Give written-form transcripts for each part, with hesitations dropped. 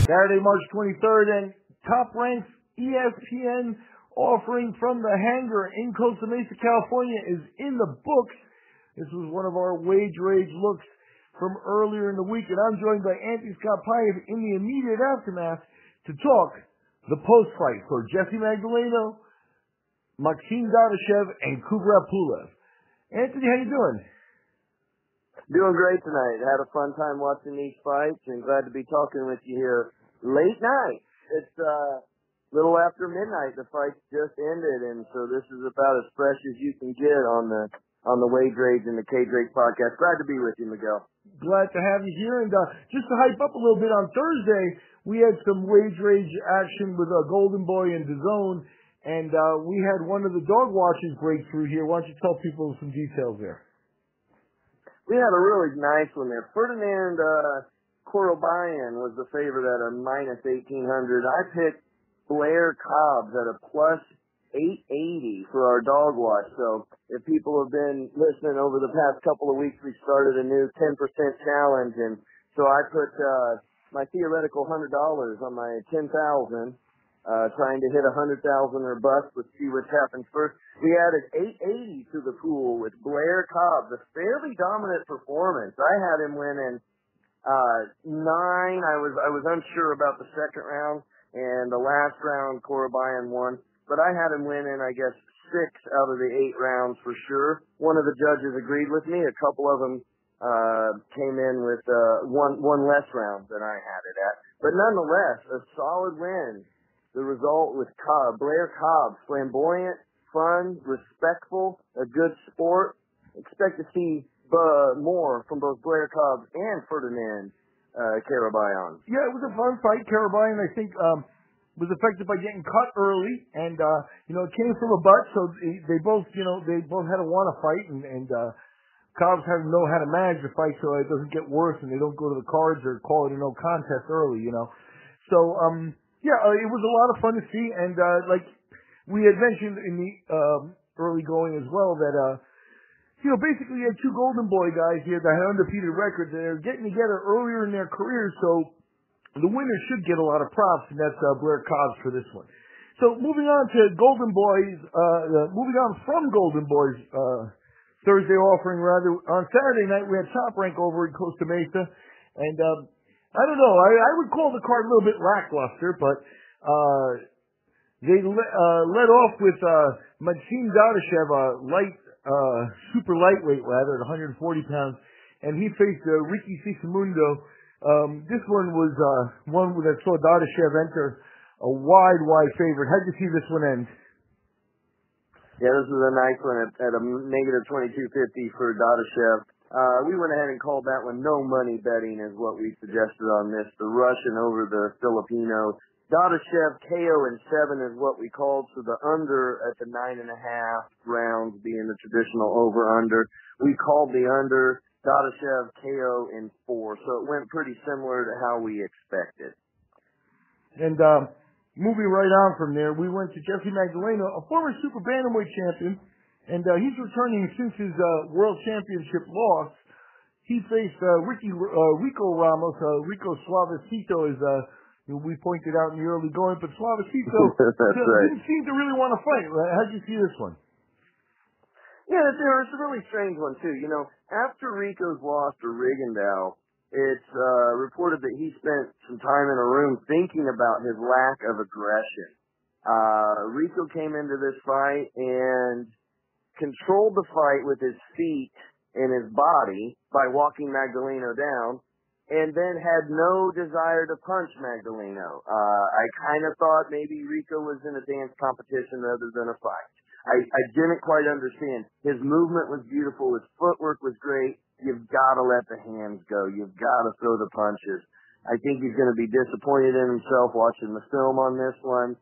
Saturday, March 23rd, and Top Rank's ESPN offering from the Hangar in Costa Mesa, California is in the books. This was one of our Wage Rage looks from earlier in the week, and I'm joined by Anthony Scott Piatt in the immediate aftermath to talk the post-fight for Jessie Magdaleno, Maxim Dadashev, and Kubrat Pulev. Anthony, how you doing? Doing great tonight. Had a fun time watching these fights, and glad to be talking with you here late night. It's a little after midnight. The fight just ended, and so this is about as fresh as you can get on the Wage Rage and the Cage Rage podcast. Glad to be with you, Miguel. Glad to have you here, and just to hype up a little bit, on Thursday we had some Wage Rage action with Golden Boy and DAZN, and we had one of the dog watchers break through here. Why don't you tell people some details there? We had a really nice one there. Ferdinand Korobayan was the favorite at a minus 1,800. I picked Blair Cobbs at a plus 880 for our dog watch. So if people have been listening over the past couple of weeks, we started a new 10% challenge. And so I put my theoretical $100 on my 10,000, trying to hit 100,000 or bust. Let's see what happens first. We added 880 to the pool with Blair Cobbs, a fairly dominant performance. I had him winning 9. I was unsure about the second round, and the last round Korobayan won. But I had him winning, I guess, 6 out of the 8 rounds for sure. One of the judges agreed with me. A couple of them came in with one less round than I had it at. But nonetheless, a solid win. The result with Blair Cobbs, flamboyant, fun, respectful, a good sport. Expect to see more from both Blair Cobbs and Ferdinand Korobayan. Yeah, it was a fun fight. Korobayan, I think, was affected by getting cut early, and it came from a butt, so they both had to want to fight, and Cobbs had to know how to manage the fight so it doesn't get worse and they don't go to the cards or call it a no contest early, So, it was a lot of fun to see, and like we had mentioned in the early going as well that basically you had 2 Golden Boy guys here that had undefeated records, and they're getting together earlier in their careers, so the winner should get a lot of props, and that's Blair Cobbs for this one. So moving on to Golden Boys, moving on from Golden Boys Thursday offering, rather, on Saturday night we had Top Rank over in Costa Mesa, and I don't know, I would call the card a little bit lackluster, but they led off with Maxim Dadashev, super lightweight rather, at 140 pounds, and he faced Ricky Sismundo. This one was one that saw Dadashev enter a wide favorite. How'd you see this one end? Yeah, this was a nice one at a negative 2250 for Dadashev. We went ahead and called that one no money betting is what we suggested on this. The Russian over the Filipino. Dadashev KO in 7 is what we called, so the under at the 9.5 rounds being the traditional over-under. We called the under, Dadashev KO in 4, so it went pretty similar to how we expected. And moving right on from there, we went to Jessie Magdaleno, a former super bantamweight champion, and he's returning since his world championship loss. He faced Rico Ramos. Rico Suavecito is we pointed out in the early going, but Suavecito didn't seem to really want to fight. How'd you see this one? Yeah, it's a really strange one, too. After Rico's loss to Rigondeaux, it's reported that he spent some time in a room thinking about his lack of aggression. Rico came into this fight and controlled the fight with his feet and his body by walking Magdaleno down, and then had no desire to punch Magdaleno. I kind of thought maybe Rico was in a dance competition rather than a fight. I didn't quite understand. His movement was beautiful. His footwork was great. You've got to let the hands go. You've got to throw the punches. I think he's going to be disappointed in himself watching the film on this one.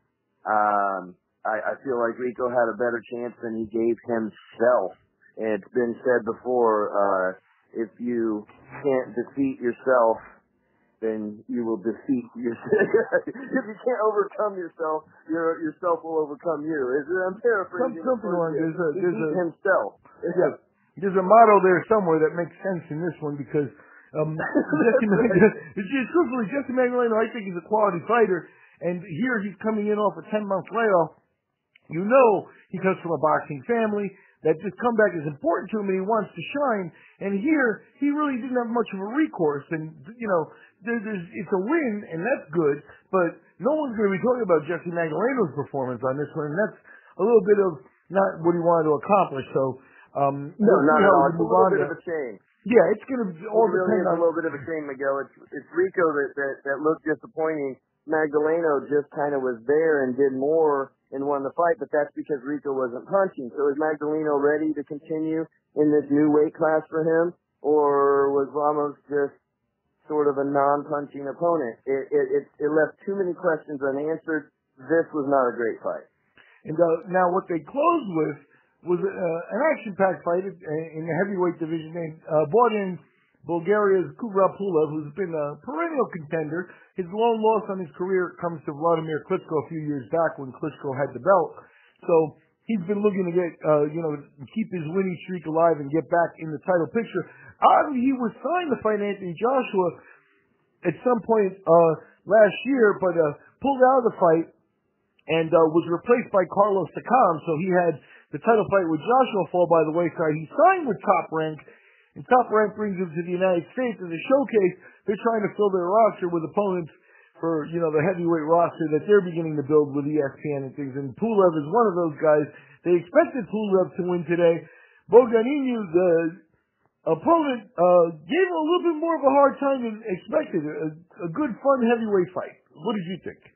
I feel like Rico had a better chance than he gave himself. It's been said before, if you can't defeat yourself, then you will defeat yourself. If you can't overcome yourself, yourself will overcome you. I'm paraphrasing. Something like himself. There's a motto there somewhere that makes sense in this one because Truthfully, Jessie Magdaleno, I think, is a quality fighter, and here he's coming in off a 10-month layoff. You know he comes from a boxing family, that this comeback is important to him and he wants to shine. And here, he really didn't have much of a recourse. And, it's a win, and that's good, but no one's going to be talking about Jessie Magdaleno's performance on this one, and that's a little bit of not what he wanted to accomplish. So, no, not at all. It's a little bit of a shame. Yeah, it's going to all depend on... a little bit of a shame, Miguel. It's Rico that looked disappointing. Magdaleno just kind of was there and did more and won the fight, but that's because Rico wasn't punching. So is Magdaleno ready to continue in this new weight class for him, or was Ramos just sort of a non-punching opponent? It left too many questions unanswered. This was not a great fight. And now what they closed with was an action-packed fight in the heavyweight division. They brought in Bulgaria's Kubrat Pulev, who's been a perennial contender. His lone loss on his career comes to Vladimir Klitschko a few years back when Klitschko had the belt. So he's been looking to get, keep his winning streak alive and get back in the title picture. He was signed to fight Anthony Joshua at some point last year, but pulled out of the fight and was replaced by Carlos Takam. So he had the title fight with Joshua fall by the wayside. He signed with Top Rank. And Top Rank brings him to the United States as a showcase. They're trying to fill their roster with opponents for, the heavyweight roster that they're beginning to build with ESPN and things. And Pulev is one of those guys. They expected Pulev to win today. Bogdan Dinu, the opponent, gave him a little bit more of a hard time than expected. A good, fun heavyweight fight. What did you think?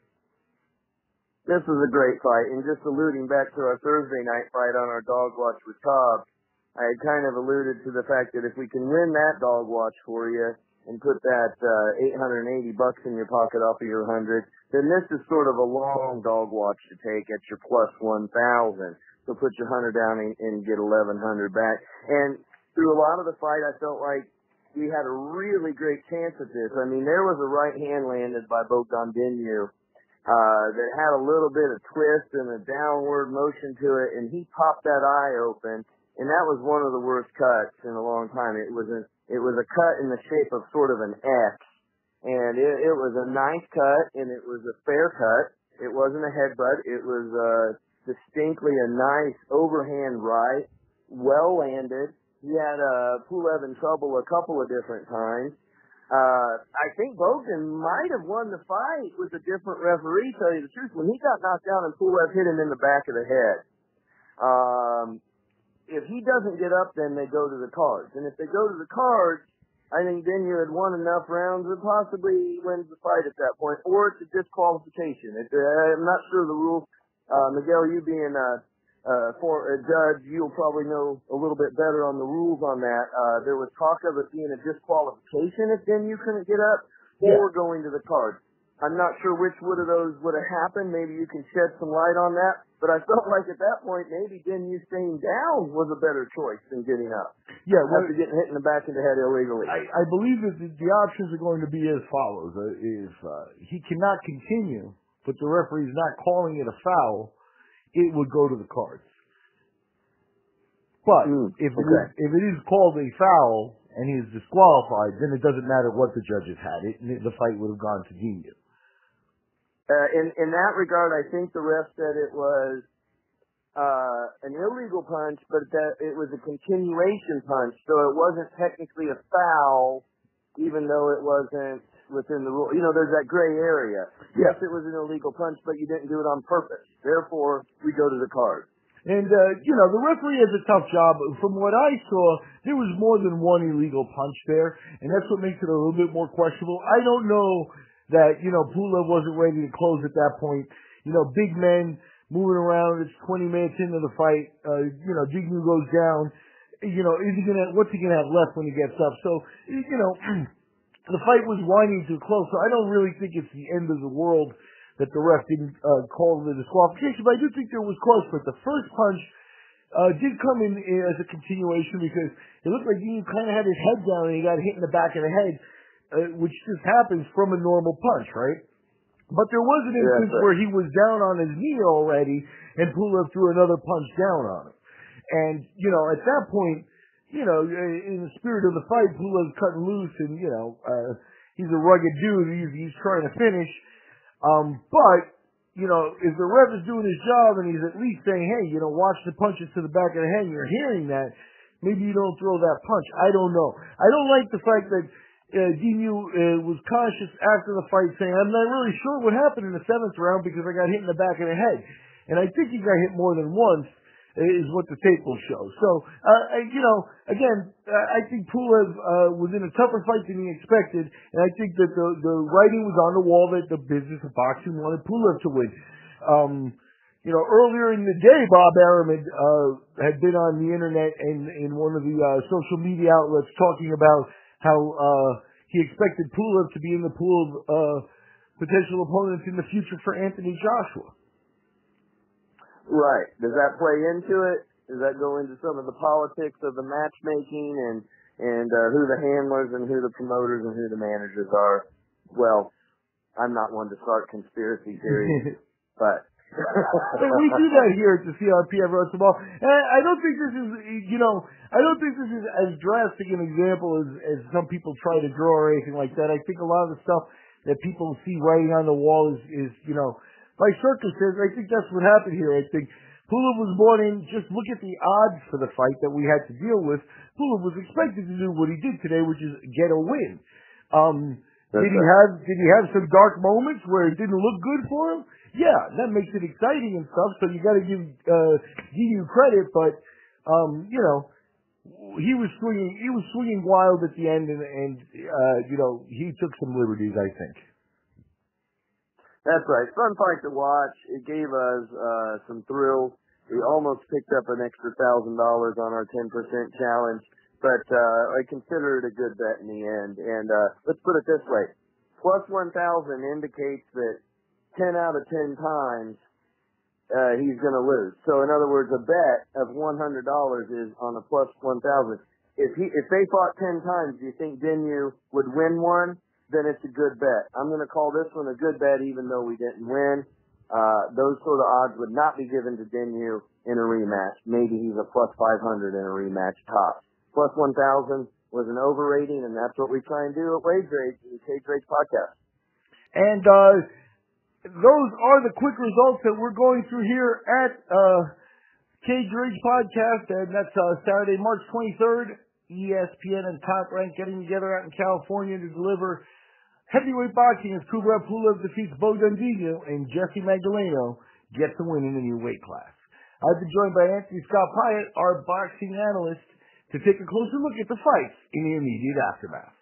This was a great fight. And just alluding back to our Thursday night fight on our Dog Watch with Cobb, I had kind of alluded to the fact that if we can win that dog watch for you and put that $880 in your pocket off of your 100, then this is sort of a long dog watch to take at your plus 1,000. So put your 100 down and get 1,100 back. And through a lot of the fight, I felt like we had a really great chance at this. I mean, there was a right hand landed by Bogdan Dinu that had a little bit of twist and a downward motion to it, and he popped that eye open. And that was one of the worst cuts in a long time. It was a cut in the shape of sort of an X. And it was a nice cut, and it was a fair cut. It wasn't a headbutt. It was distinctly a nice overhand right, well landed. He had Pulev in trouble a couple of different times. I think Bogdan might have won the fight with a different referee, tell you the truth. When he got knocked down and Pulev hit him in the back of the head, if he doesn't get up, then they go to the cards. And if they go to the cards, I think then you had won enough rounds and possibly wins the fight at that point. Or it's a disqualification. I'm not sure the rules. Miguel, you being for a judge, you'll probably know a little bit better on the rules on that. There was talk of it being a disqualification if then you couldn't get up, or going to the cards. I'm not sure which one of those would have happened. Maybe you can shed some light on that. But I felt like at that point, maybe you staying down was a better choice than getting up. Yeah, after getting hit in the back of the head illegally. I believe that the options are going to be as follows. If he cannot continue, but the referee's not calling it a foul, it would go to the cards. But if it is called a foul and he is disqualified, then it doesn't matter what the judges had. The fight would have gone to Dinu. In that regard, I think the ref said it was an illegal punch, but that it was a continuation punch, so it wasn't technically a foul, even though it wasn't within the rule. There's that gray area. Yes, it was an illegal punch, but you didn't do it on purpose. Therefore, we go to the card. And, the referee has a tough job. From what I saw, there was more than one illegal punch there, and that's what makes it a little bit more questionable. I don't know that, Pulev wasn't ready to close at that point. Big men moving around. It's 20 minutes into the fight. Dinu goes down. What's he gonna have left when he gets up? So, the fight was winding too close. So I don't really think it's the end of the world that the ref didn't call the disqualification. But I do think there was close. But the first punch did come in as a continuation because it looked like Dinu kind of had his head down and he got hit in the back of the head. Which just happens from a normal punch, right? But there was an instance where he was down on his knee already, and Pulev threw another punch down on him. And, at that point, in the spirit of the fight, Pulev's cutting loose, and he's a rugged dude. He's trying to finish. But if the ref is doing his job and he's at least saying, hey, watch the punches to the back of the head, and you're hearing that, maybe you don't throw that punch. I don't know. I don't like the fact that Dinu was cautious after the fight, saying, I'm not really sure what happened in the 7th round because I got hit in the back of the head. And I think he got hit more than once, is what the tape will show. So, I think Pulev was in a tougher fight than he expected, and I think that the writing was on the wall that the business of boxing wanted Pulev to win. Earlier in the day, Bob Arum had been on the internet and in one of the social media outlets talking about how he expected Pulev to be in the pool of potential opponents in the future for Anthony Joshua. Right. Does that play into it? Does that go into some of the politics of the matchmaking and who the handlers and who the promoters and who the managers are? Well, I'm not one to start conspiracy theories, but we do that here at the CRPF Roast the Ball. And I don't think this is, I don't think this is as drastic an example as some people try to draw or anything like that. I think a lot of the stuff that people see writing on the wall is by circumstance. I think that's what happened here. I think Pulev was brought in. Just look at the odds for the fight that we had to deal with. Pulev was expected to do what he did today, which is get a win. Did he have some dark moments where it didn't look good for him? Yeah, that makes it exciting and stuff. So you got to give Dinu credit, but he was swinging wild at the end, and he took some liberties, I think. That's right. Fun fight to watch. It gave us some thrill. We almost picked up an extra $1,000 on our 10% challenge, but I consider it a good bet in the end. And let's put it this way: plus 1,000 indicates that 10 out of 10 times he's going to lose. So in other words, a bet of $100 is on a plus 1,000. If they fought 10 times, do you think Dinu would win one? Then it's a good bet. I'm going to call this one a good bet, even though we didn't win. Those sort of odds would not be given to Dinu in a rematch. Maybe he's a plus 500 in a rematch tops. Plus 1,000 was an overrating, and that's what we try and do at Wage Rage, the Cage Rage podcast. And those are the quick results that we're going through here at Cage Rage Podcast, and that's Saturday, March 23rd. ESPN and Top Rank getting together out in California to deliver heavyweight boxing as Kubrat Pulev defeats Bogdan Dinu and Jessie Magdaleno gets a win in a new weight class. I've been joined by Anthony Scott Piatt, our boxing analyst, to take a closer look at the fights in the immediate aftermath.